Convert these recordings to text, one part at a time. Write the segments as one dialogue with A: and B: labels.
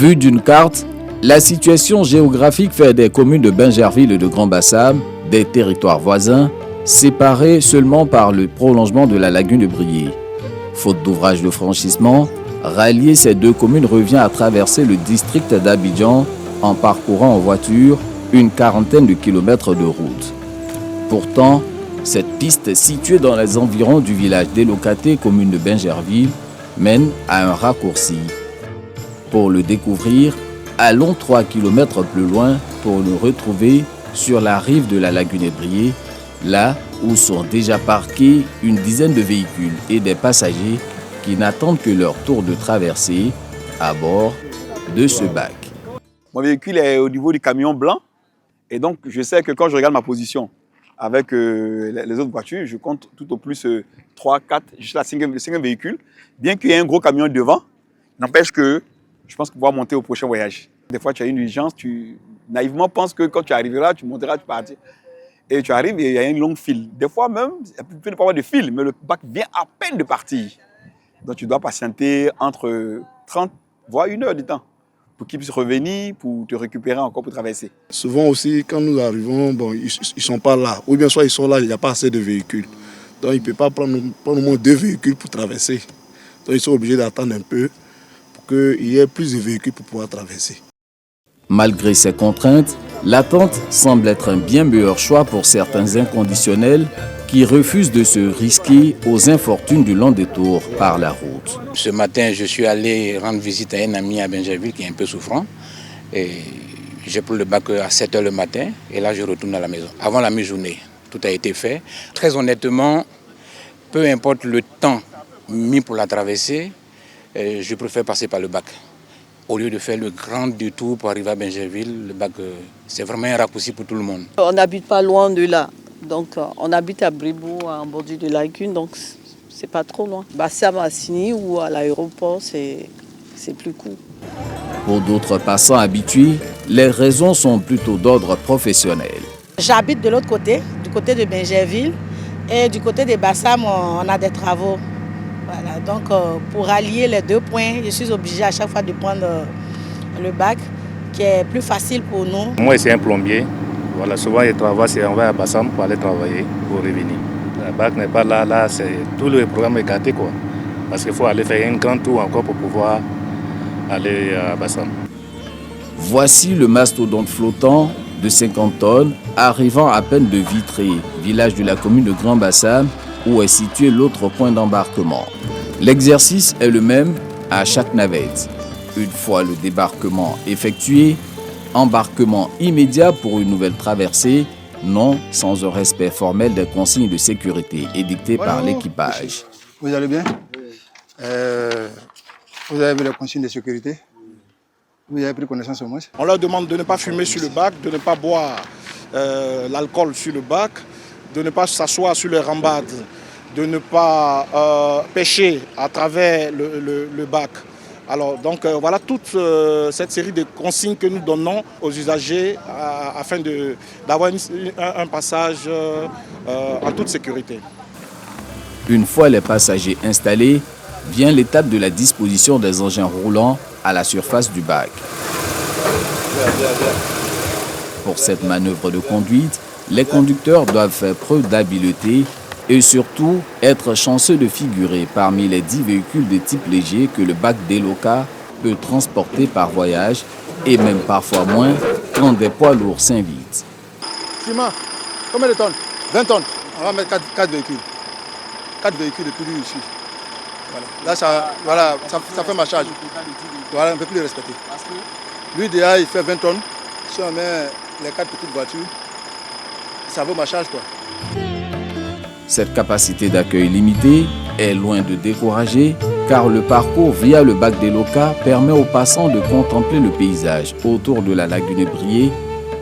A: Vue d'une carte, la situation géographique fait des communes de Bingerville et de Grand-Bassam des territoires voisins, séparés seulement par le prolongement de la lagune de Briey. Faute d'ouvrage de franchissement, rallier ces deux communes revient à traverser le district d'Abidjan en parcourant en voiture une quarantaine de kilomètres de route. Pourtant, cette piste située dans les environs du village Délocaté, commune de Bingerville, mène à un raccourci. Pour le découvrir, allons 3 km plus loin pour nous retrouver sur la rive de la lagune de Briey, là où sont déjà parqués une dizaine de véhicules et des passagers qui n'attendent que leur tour de traversée à bord de ce bac.
B: Mon véhicule est au niveau du camion blanc et donc je sais que quand je regarde ma position avec les autres voitures, je compte tout au plus 3, 4, jusqu'à la 5e véhicule. Bien qu'il y ait un gros camion devant, n'empêche que je pense pouvoir monter au prochain voyage. Des fois, tu as une urgence, tu naïvement penses que quand tu arriveras, tu monteras, tu partiras. Et tu arrives et il y a une longue file. Des fois même, il peut ne pas avoir de file, mais le bac vient à peine de partir. Donc tu dois patienter entre 30 voire 1 heure de temps pour qu'ils puissent revenir, pour te récupérer encore pour traverser.
C: Souvent aussi, quand nous arrivons, bon, ils ne sont pas là. Ou bien soit ils sont là, il n'y a pas assez de véhicules. Donc ils ne peuvent pas prendre au moins 2 véhicules pour traverser. Donc ils sont obligés d'attendre un peu pour qu'il y ait plus de véhicules pour pouvoir traverser.
A: Malgré ces contraintes, l'attente semble être un bien meilleur choix pour certains inconditionnels qui refusent de se risquer aux infortunes du long détour par la route.
D: Ce matin, je suis allé rendre visite à un ami à Bingerville qui est un peu souffrant. J'ai pris le bac à 7 h le matin et là je retourne à la maison. Avant la mi-journée, tout a été fait. Très honnêtement, peu importe le temps mis pour la traversée, je préfère passer par le bac. Au lieu de faire le grand détour pour arriver à Bingerville, le bac, c'est vraiment un raccourci pour tout le monde.
E: On n'habite pas loin de là. Donc on habite à Bribou, en bordure de lagune, donc c'est pas trop loin. Bassam à Sini ou à l'aéroport, c'est plus court.
A: Pour d'autres passants habitués, les raisons sont plutôt d'ordre professionnel.
F: J'habite de l'autre côté, du côté de Bingerville, et du côté de Bassam, on a des travaux. Voilà, donc pour allier les 2 points, je suis obligée à chaque fois de prendre le bac, qui est plus facile pour nous.
G: Moi, c'est un plombier. Voilà, souvent, il travaille, c'est on va à Bassam pour aller travailler, pour revenir. Le bac n'est pas là, c'est tout le programme est gâté, quoi. Parce qu'il faut aller faire un grand tour encore pour pouvoir aller à Bassam.
A: Voici le mastodonte flottant de 50 tonnes arrivant à peine de Vitré, village de la commune de Grand-Bassam, où est situé l'autre point d'embarquement. L'exercice est le même à chaque navette. Une fois le débarquement effectué, embarquement immédiat pour une nouvelle traversée, non sans un respect formel des consignes de sécurité édictées par l'équipage.
H: Vous allez bien? Vous avez vu les consignes de sécurité? Vous avez pris connaissance au moins?
I: On leur demande de ne pas fumer sur le bac, de ne pas boire l'alcool sur le bac, de ne pas s'asseoir sur les rambardes, de ne pas pêcher à travers le bac. Alors, donc voilà toute cette série de consignes que nous donnons aux usagers afin d'avoir un passage en toute sécurité.
A: Une fois les passagers installés, vient l'étape de la disposition des engins roulants à la surface du bac. Pour cette manœuvre de conduite, les conducteurs doivent faire preuve d'habileté et surtout être chanceux de figurer parmi les 10 véhicules de type léger que le bac Déloca peut transporter par voyage et même parfois moins quand des poids lourds s'invitent.
H: Ciment, combien de tonnes? 20 tonnes. On va mettre 4 véhicules. 4 véhicules depuis lui ici. Voilà. Là, ça fait ma charge. Voilà, on ne peut plus le respecter. Lui, déjà, il fait 20 tonnes. Si on met les 4 petites voitures, ça vaut ma charge, quoi.
A: Cette capacité d'accueil limitée est loin de décourager car le parcours via le bac Déloca permet aux passants de contempler le paysage autour de la lagune de Briey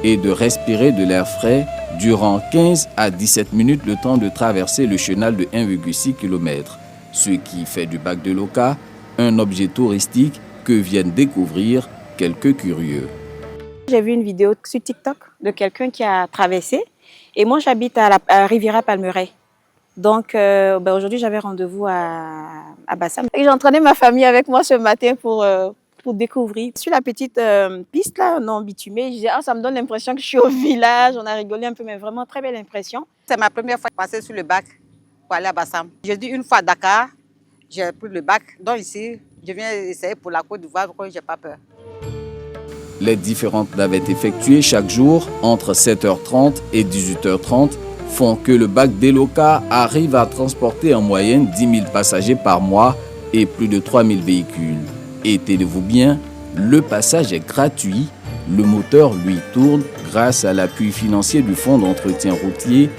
A: et de respirer de l'air frais durant 15 à 17 minutes le temps de traverser le chenal de 1,6 km, ce qui fait du bac Déloca un objet touristique que viennent découvrir quelques curieux.
F: J'ai vu une vidéo sur TikTok de quelqu'un qui a traversé et moi j'habite à Riviera Palmeraie. Donc aujourd'hui j'avais rendez-vous à Bassam. J'ai entraîné ma famille avec moi ce matin pour pour découvrir. Sur la petite piste là, non bitumée, je disais, ça me donne l'impression que je suis au village. On a rigolé un peu, mais vraiment très belle impression.
J: C'est ma première fois passer sur le bac pour aller à Bassam. J'ai dit une fois à Dakar, j'ai pris le bac. Donc ici, je viens essayer pour la Côte d'Ivoire, donc je n'ai pas peur.
A: Les différentes navettes effectuées chaque jour entre 7h30 et 18h30 font que le bac Deloka arrive à transporter en moyenne 10 000 passagers par mois et plus de 3 000 véhicules. Et tenez-vous bien, le passage est gratuit. Le moteur, lui, tourne grâce à l'appui financier du Fonds d'entretien routier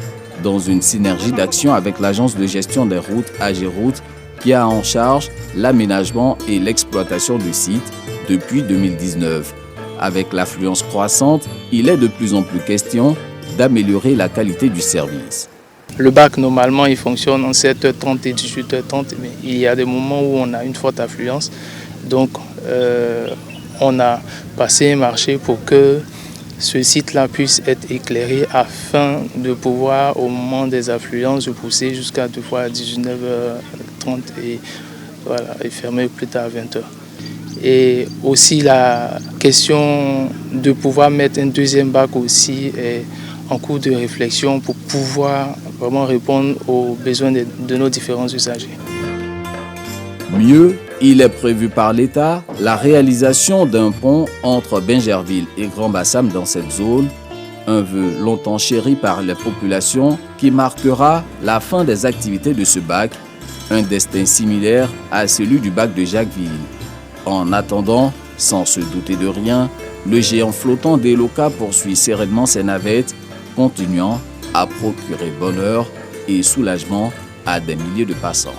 A: dans une synergie d'action avec l'Agence de gestion des routes AGERoute qui a en charge l'aménagement et l'exploitation du site depuis 2019. Avec l'affluence croissante, il est de plus en plus question d'améliorer la qualité du service.
K: Le bac, normalement, il fonctionne en 7h30 et 18h30, mais il y a des moments où on a une forte affluence. Donc, on a passé un marché pour que ce site-là puisse être éclairé afin de pouvoir, au moment des affluences, pousser jusqu'à 2 fois à 19h30 et fermer plus tard à 20h. Et aussi la question de pouvoir mettre un deuxième bac aussi est en cours de réflexion pour pouvoir vraiment répondre aux besoins de nos différents usagers.
A: Mieux, il est prévu par l'État la réalisation d'un pont entre Bingerville et Grand-Bassam dans cette zone, un vœu longtemps chéri par les populations qui marquera la fin des activités de ce bac, un destin similaire à celui du bac de Jacquesville. En attendant, sans se douter de rien, le géant flottant Deloka poursuit sereinement ses navettes, continuant à procurer bonheur et soulagement à des milliers de passants.